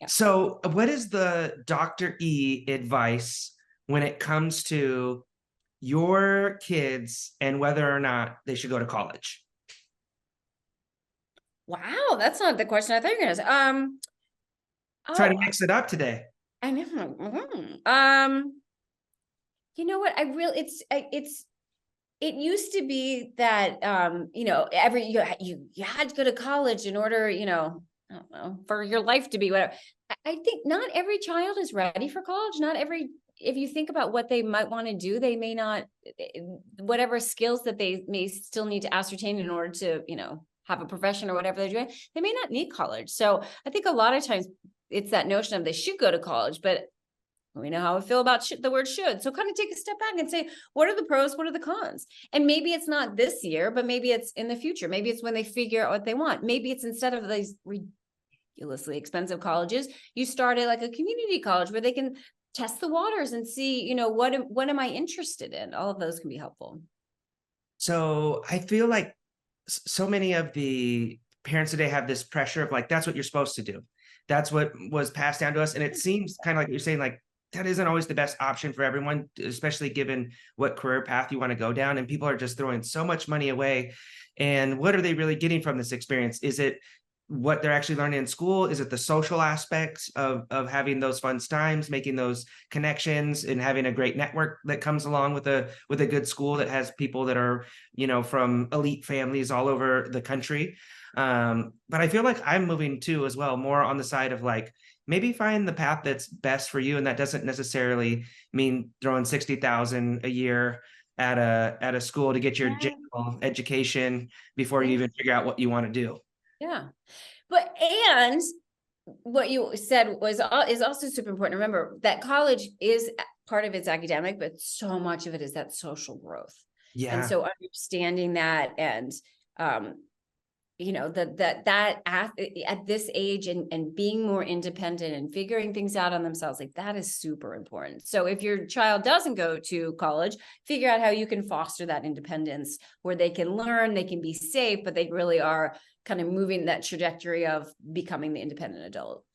Yeah. So what is the Dr. E advice when it comes to your kids and whether or not they should go to college? Wow, that's not the question I thought you were gonna say. Try to Oh, mix it up today. I know. You know what? I really, it used to be that, every you had to go to college in order, I don't know, for your life to be whatever. I think not every child is ready for college. Not every, if you think about what they might want to do, they may not, whatever skills that they may still need to ascertain in order to, have a profession or whatever they're doing, they may not need college. So I think a lot of times it's that notion of they should go to college, but we know how I feel about the word should. So kind of take a step back and say, what are the pros? What are the cons? And maybe it's not this year, but maybe it's in the future. Maybe it's when they figure out what they want. Maybe it's instead of these ridiculously expensive colleges, you start at like a community college where they can test the waters and see, what am I interested in? All of those can be helpful. So I feel like so many of the parents today have this pressure of like, that's what you're supposed to do. That's what was passed down to us. And it seems kind of like you're saying, like, that isn't always the best option for everyone, especially given what career path you want to go down. And people are just throwing so much money away. And what are they really getting from this experience? Is it what they're actually learning in school? Is it the social aspects of having those fun times, making those connections, and having a great network that comes along with a good school that has people that are, from elite families all over the country? But I feel like I'm moving too as well, more on the side of like, maybe find the path that's best for you, and that doesn't necessarily mean throwing 60,000 a year at a school to get your Yeah. general education before you Yeah. even figure out what you want to do. Yeah. But, and what you said is also super important. Remember that college is part of its academic, but so much of it is that social growth. And Yeah. so understanding that, and um, that at this age, and being more independent and figuring things out on themselves, like that is super important. So if your child doesn't go to college, figure out how you can foster that independence where they can learn, they can be safe, but they really are kind of moving that trajectory of becoming the independent adult.